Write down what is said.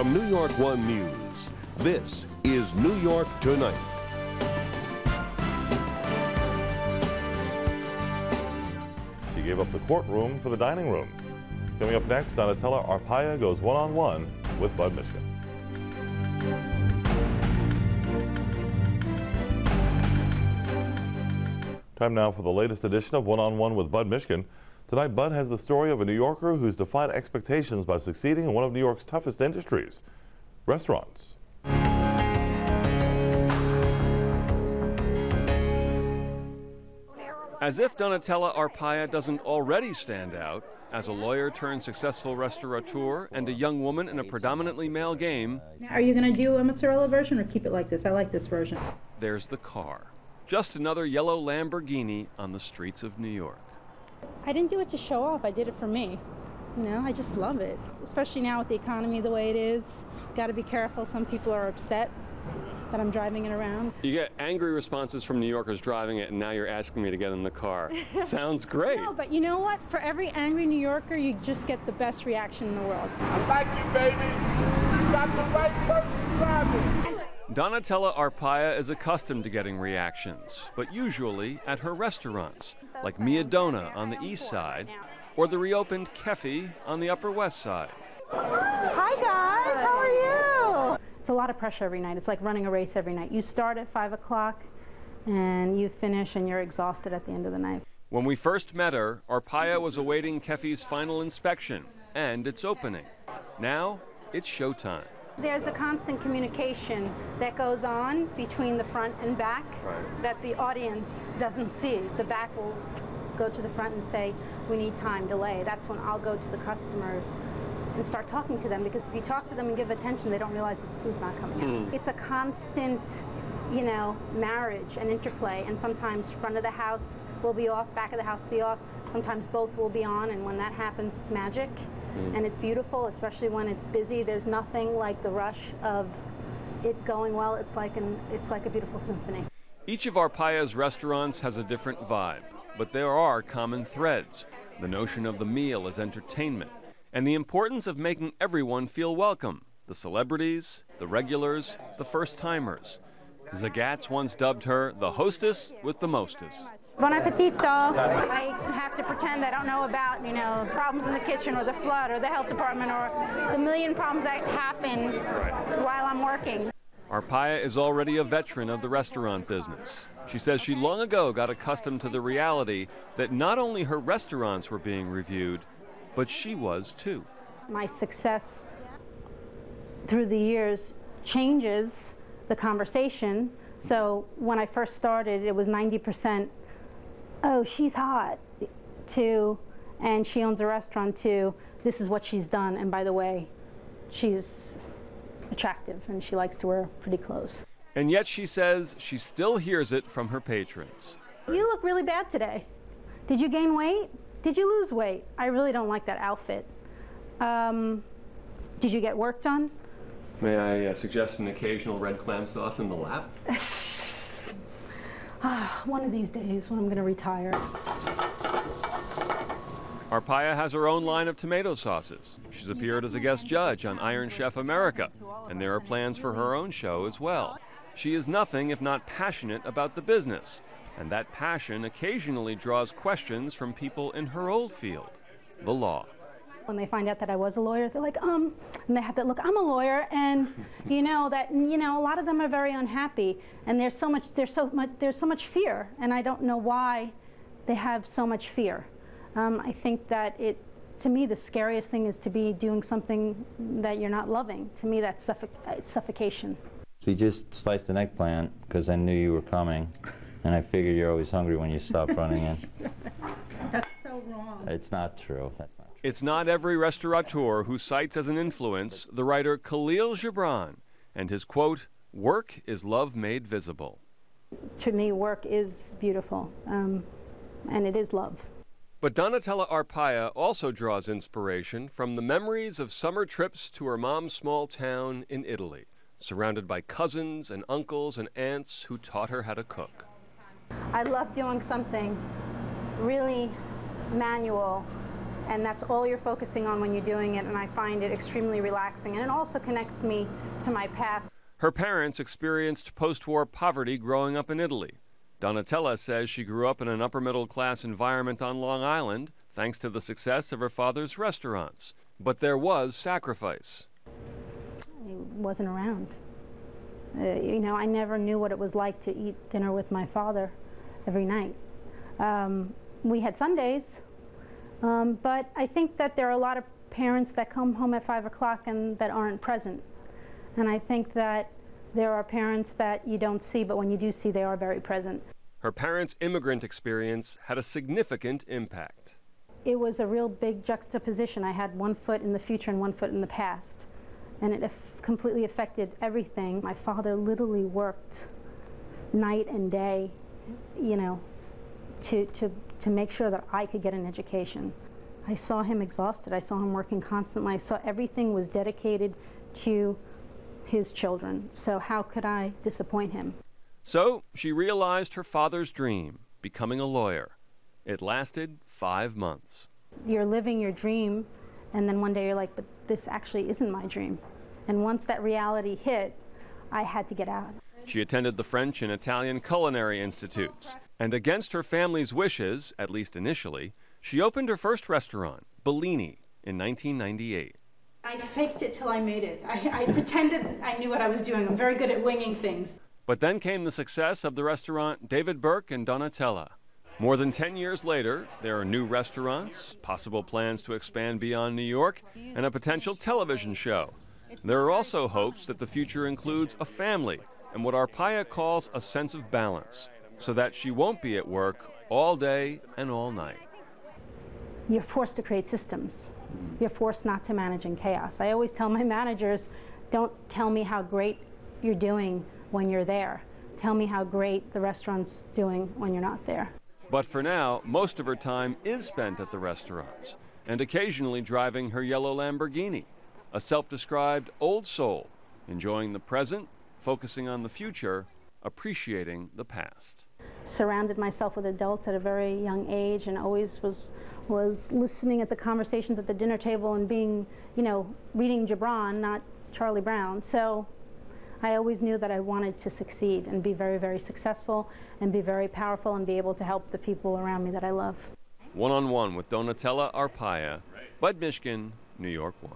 From New York One News, this is New York Tonight. She gave up the courtroom for the dining room. Coming up next, Donatella Arpaia goes one-on-one with Bud Mishkin. Time now for the latest edition of One-on-One with Bud Mishkin. Tonight, Bud has the story of a New Yorker who's defied expectations by succeeding in one of New York's toughest industries, restaurants. As if Donatella Arpaia doesn't already stand out, as a lawyer turned successful restaurateur and a young woman in a predominantly male game. Now, are you going to do a mozzarella version or keep it like this? I like this version. There's the car. Just another yellow Lamborghini on the streets of New York. I didn't do it to show off. I did it for me. You know, I just love it. Especially now with the economy the way it is. Got to be careful. Some people are upset that I'm driving it around. You get angry responses from New Yorkers driving it, and now you're asking me to get in the car. Sounds great. No, but you know what? For every angry New Yorker, you just get the best reaction in the world. I like you, baby. You got the right person driving. Donatella Arpaia is accustomed to getting reactions, but usually at her restaurants, like Mia Dona on the east side, or the reopened Kefi on the Upper West Side. Hi guys, how are you? It's a lot of pressure every night. It's like running a race every night. You start at 5 o'clock and you finish and you're exhausted at the end of the night. When we first met her, Arpaia was awaiting Kefi's final inspection and its opening. Now, it's showtime. There's a constant communication that goes on between the front and back that the audience doesn't see. The back will go to the front and say, we need time, delay. That's when I'll go to the customers and start talking to them, because if you talk to them and give attention, they don't realize that the food's not coming out. It's a constant, you know, marriage and interplay, and sometimes front of the house will be off, back of the house be off. Sometimes both will be on, and when that happens, it's magic. And it's beautiful, especially when it's busy. There's nothing like the rush of it going well. It's like a beautiful symphony. Each of Arpaia's restaurants has a different vibe, but there are common threads. The notion of the meal as entertainment, and the importance of making everyone feel welcome. The celebrities, the regulars, the first-timers. Zagat's once dubbed her the hostess with the mostest. Bon appetito. I have to pretend I don't know about, you know, problems in the kitchen or the flood or the health department or the million problems that happen while I'm working. Arpaia is already a veteran of the restaurant business. She says she long ago got accustomed to the reality that not only her restaurants were being reviewed, but she was too. My success through the years changes the conversation. So when I first started, it was 90%, oh, she's hot, to, and she owns a restaurant too, this is what she's done, and by the way, she's attractive and she likes to wear pretty clothes. And yet she says she still hears it from her patrons. You look really bad today. Did you gain weight? Did you lose weight? I really don't like that outfit. Did you get work done? May I suggest an occasional red clam sauce in the lap? One of these days when I'm going to retire. Arpaia has her own line of tomato sauces. She's appeared as a guest judge on Iron Chef America, and there are plans for her own show as well. She is nothing if not passionate about the business, and that passion occasionally draws questions from people in her old field, the law. When they find out that I was a lawyer, they're like, and they have that look, I'm a lawyer, and you know that, you know, a lot of them are very unhappy, and there's so much fear, and I don't know why they have so much fear. I think that to me, the scariest thing is to be doing something that you're not loving. To me, that's suffocation. We just sliced an eggplant because I knew you were coming, and I figured you're always hungry when you stop running in. That's so wrong. It's not true. That's not true. It's not every restaurateur who cites as an influence the writer Khalil Gibran and his quote, "Work is love made visible." To me, work is beautiful, and it is love. But Donatella Arpaia also draws inspiration from the memories of summer trips to her mom's small town in Italy, surrounded by cousins and uncles and aunts who taught her how to cook. I love doing something really manual and that's all you're focusing on when you're doing it, and I find it extremely relaxing, and it also connects me to my past. Her parents experienced post-war poverty growing up in Italy. Donatella says she grew up in an upper-middle-class environment on Long Island thanks to the success of her father's restaurants. But there was sacrifice. I wasn't around. You know, I never knew what it was like to eat dinner with my father every night. We had Sundays, but I think that there are a lot of parents that come home at 5 o'clock and that aren't present. And I think that there are parents that you don't see, but when you do see, they are very present. Her parents' immigrant experience had a significant impact. It was a real big juxtaposition. I had one foot in the future and one foot in the past, and it completely affected everything. My father literally worked night and day, you know, to make sure that I could get an education. I saw him exhausted. I saw him working constantly. I saw everything was dedicated to his children. So how could I disappoint him? So she realized her father's dream, becoming a lawyer. It lasted 5 months. You're living your dream, and then one day you're like, but this actually isn't my dream. And once that reality hit, I had to get out. She attended the French and Italian culinary institutes. And against her family's wishes, at least initially, she opened her first restaurant, Bellini, in 1998. I faked it till I made it. I pretended I knew what I was doing. I'm very good at winging things. But then came the success of the restaurant David Burke and Donatella. More than 10 years later, there are new restaurants, possible plans to expand beyond New York, and a potential television show. There are also hopes that the future includes a family and what Arpaia calls a sense of balance, so that she won't be at work all day and all night. You're forced to create systems. You're forced not to manage in chaos. I always tell my managers, don't tell me how great you're doing when you're there. Tell me how great the restaurant's doing when you're not there. But for now, most of her time is spent at the restaurants and occasionally driving her yellow Lamborghini, a self-described old soul, enjoying the present, focusing on the future, appreciating the past. Surrounded myself with adults at a very young age and always was listening at the conversations at the dinner table and being, you know, reading Gibran, not Charlie Brown. So I always knew that I wanted to succeed and be very, very successful and be very powerful and be able to help the people around me that I love. One-on-One with Donatella Arpaia, Bud Mishkin, New York 1.